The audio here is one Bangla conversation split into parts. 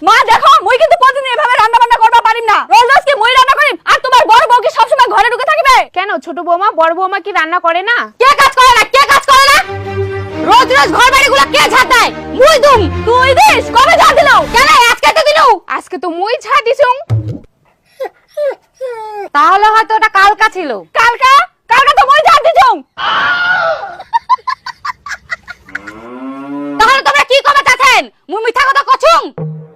মা দেখো মুই কিন্তু প্রতিদিন এভাবে রান্না বান্না করবা পারিম না। রোজ রোজ কি মুই রান্না করিম আর তোমার বড় বউ কি সব সময় ঘরে ঢুকে থাকবে? কেন ছোট বৌমা বড় বৌমা কি রান্না করে না? কে কাজ করে না? কে কাজ করে না? রোজ রোজ ঘর বাড়িগুলো কে ঝাড় দেয়? মুই দুম। তুই দিস? কবে ঝাড় দিলো? কেন আজকে তো দিলো? আজকে তো মুই ঝাড় দিছুম। তাহলে হয়তো ওটা কালকা ছিল। কালকা? কালকা তো মুই ঝাড় দিছুম। তাহলে তোমরা কি কবে চাচ্ছেন? মুই মিথ্যা কথা কছুম?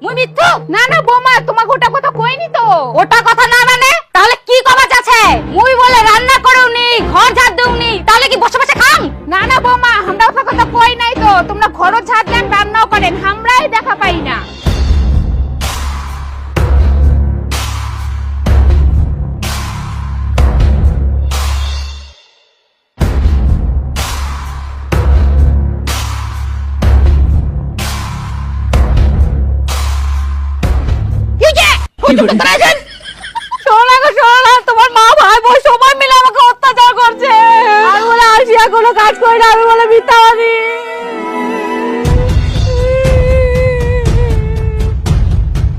মুই মিথ্যু? না না বৌমা তোমাকে ওটা কথা কইনি তো। ওটা কথা না মানে তাহলে কি কবে চাচ্ছে? মুই বলে রান্না করুনি, ঘর ঝাড় দেউনি, তাহলে কি বসে বসে খাম? না না বৌমা আমরা ওটা কথা কই নাই তো। তোমরা ঘরও ঝাড় দেন রান্নাও করেন, আমরাই দেখা পাই না। তোমার মা ভাই বোন সবাই মিলে আমাকে অত্যাচার করছে। আমি বলে আসিয়া কোনো কাজ করি না, আমি বলে মিথ্যাবাদী।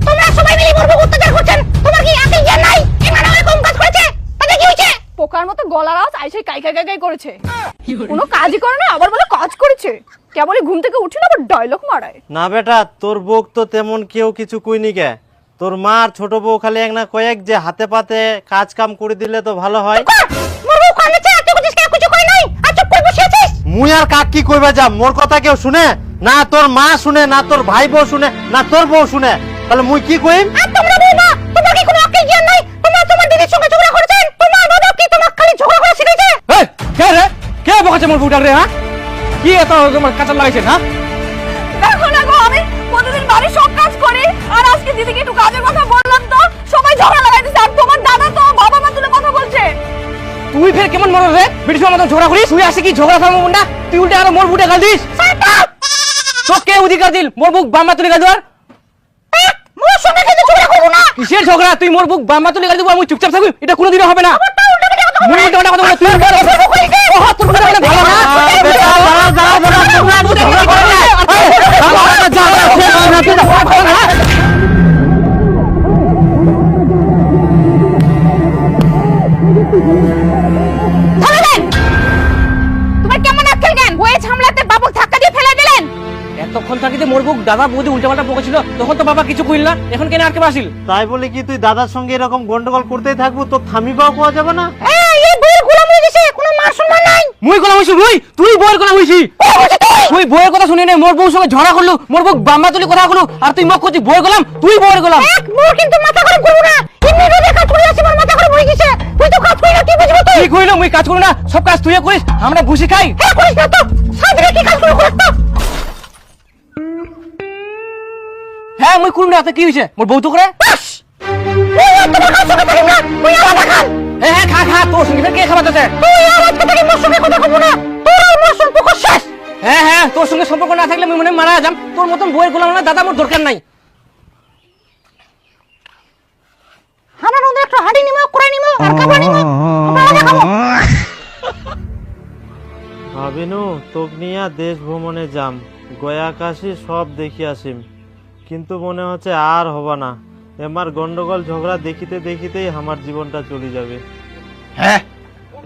তোমরা সবাই মিলে মোর উপর অত্যাচার করছেন। তোমার কি আকল জ্ঞান নাই? এই মানা এরকম কাজ করেছে, তাতে কি হয়েছে? পোকার মতো গলার আওয়াজ আইসে কাই কাই কাই করেছে। কোনো কাজই করে না, আবার বলে কাজ করেছে। কেবলই ঘুম থেকে উঠি না আবার ডায়লগ মারায়। না বেটা, তোর বউ তো তেমন কেউ কিছু কইনি কে। তোর মা আর ছোট বউ খালি এক না কয়েক যে হাতে পাতে কাজ কাম করে দিলে তো ভালো হয়। মোর বউ কানেছে, তুই বুঝিস কে কিছু কই নাই, আর চুপ করে বসে আছিস। মুই আর কাক কি কইবা যা? মোর কথা কেউ শুনে না? তোর মা শুনে না? তোর ভাই বউ শুনে না? তোর বউ শুনে? তাহলে মুই কি কইম? আর তোমরা বউ না, তোমার কি কোনো আকল জ্ঞান নাই? তোমরা তোমার দিদির সঙ্গে ঝগড়া করেছেন, তোমার দাদা কি তোমার খালি ঝগড়া করা শিখাইছে? এই কে রে? কে বকাছে মোর বুটার রে? হ্যাঁ কি এত তোমার কাঁচা লাগাইছে? হ্যাঁ দেখো না গো, আমি প্রতিদিন বাড়ির সব কাজ করি, আর আজকে দিদিকে একটু কাজের কথা বললাম তো সবাই ঝগড়া লাগাই দিছে। আর তোমার দাদা তো বাবা মা তুলে কথা বলছে। তুই ফের কেমন মরদ রে? বিটির সঙ্গে মতন ঝগড়া করিস? তুই আসি কি ঝগড়া থামবো না? তুই উল্টে আরো মোর বুটে গাল দিস। তো কে অধিকার দিল মোর বুক বাম্মা তুলে গাল দেওয়ার? মোর সঙ্গে কিন্তু ঝগড়া করবো না। কিসের ঝগড়া? তুই মোর বুক বাম্মা তুলে গাল দিব, আমি চুপচাপ থাকবি? এটা কোনোদিনও হবে না। মুই উল্টা কথা বলে তুই উল্টা কথা বলে। ও তোর কথা মানে ভালো না? বেটা দাঁড়াও দাঁড়াও দাঁড়াও, তোমরা একটু ঝগড়া করো না। তোমার কেমন আকল জ্ঞান? ওই ঝামলাতে বাবুক ধাক্কা দিয়ে ফেলে দিলেন। এতক্ষণ থাকিতে মোর বুক দাদা বৌদি উল্টাপাল্টা বকেছিল, তখন তো বাবা কিছু কইল না, এখন কেন আর কে আসিল? তাই বলে কি তুই দাদার সঙ্গে এরকম গন্ডগোল করতেই থাকবো? তো থামিবাও কোয়া যাবে না? এই বউয়ের গোলাম হয়ে গেছে, কোনো মান সম্মান নাই। মুই গোলাম হইছি? তুই বউয়ের গোলাম হইছি? তুই বউয়ের কথা শুনি নাই, মোর বউর সঙ্গে ঝগড়া করলু, মোর বউ বাম্মা তুলি কথা করলু, আর তুই মোক কইছিস বউয়ের গোলাম? তুই বউয়ের গোলাম। মোর কিন্তু মাথা খারাপ করবো না। এমনি রোদে কাজ করে আছি, মোর মাথা খারাপ হয়ে গেছে। তুই তো কাজ করি না, কি বুঝবো তুই? তুই কইলো মুই কাজ করি না, সব কাজ তুই করিস, আমরা বসে খাই। হ্যাঁ করিস না তো, সারাদিনে কি কাজ করে করিস না? হ্যাঁ মুই করি না, তো কি হইছে? মোর বউ তো করে। তুই আর তোমার কাজ করতে পারিস না, তুই আলাদা খান। হ্যাঁ হ্যাঁ খা খা, তোর সঙ্গে ফের কে খাবার দিতে? তুই আর আজকে থেকে মোর সঙ্গে কথা কব না, তোর আর মোর সম্পর্ক শেষ। হ্যাঁ হ্যাঁ, তোর সঙ্গে সম্পর্ক না থাকলে মুই মনে হয় মারা যাম। তোর মতন বউয়ের গোলাম না দাদা মোর দরকার নাই। হানা নন্দে একটা হাঁড়ি নিমো, কড়াই নিমো, আর খাবার নিমো, আমরা আলাদা খাবো। ভাবিনু তোক নিয়া দেশ ভ্রমণে যাম, গয়া কাশি সব দেখি আসিম, কিন্তু মনে হচ্ছে আর হবা না। এমার গন্ডগোল ঝগড়া দেখিতে দেখিতেই আমার জীবনটা চলে যাবে। হ্যাঁ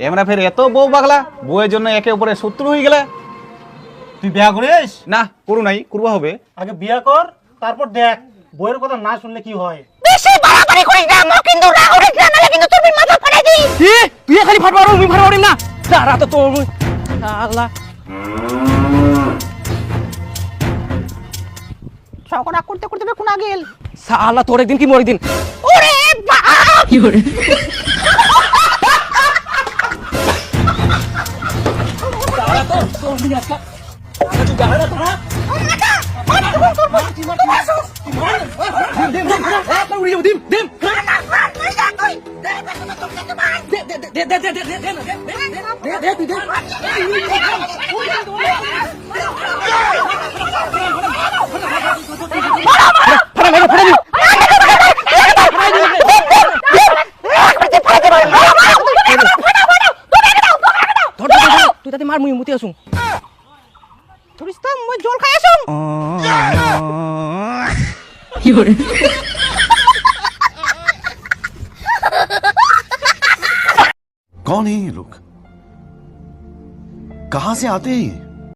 এমরা ফের এত বউ পাগলা, বউয়ের জন্য একে উপরে শত্রু হয়ে গেলে। তুই বিয়া করিস? না করু নাই, করবা হবে। আগে বিয়া কর, তারপর দেখ বইয়ের কথা না শুনলে কি হয়। বেশি বাড়াবাড়ি করিস না, মো কিন্তু রাগ উঠিস না, নাহলে কিন্তু তোর মাথা ফাটাই দিই। কি তুই খালি ফাটবা আর মুই ফাটবা না? দাঁড়া তো তোর আল্লাহ। ঝগড়া করতে করতে তো কোনা গেল। সালা তোর একদিন কি মোর একদিন। ওরে বাপ, কি করে? সালা তো তোর দিন আজকে আগে তুই গাড়া তো না। তুই তাতে মার মুই মুতি আসুন। ধরিস তো, মই জল খাই আসুন। कौन है ये लोग? कहां से आते हैं ये?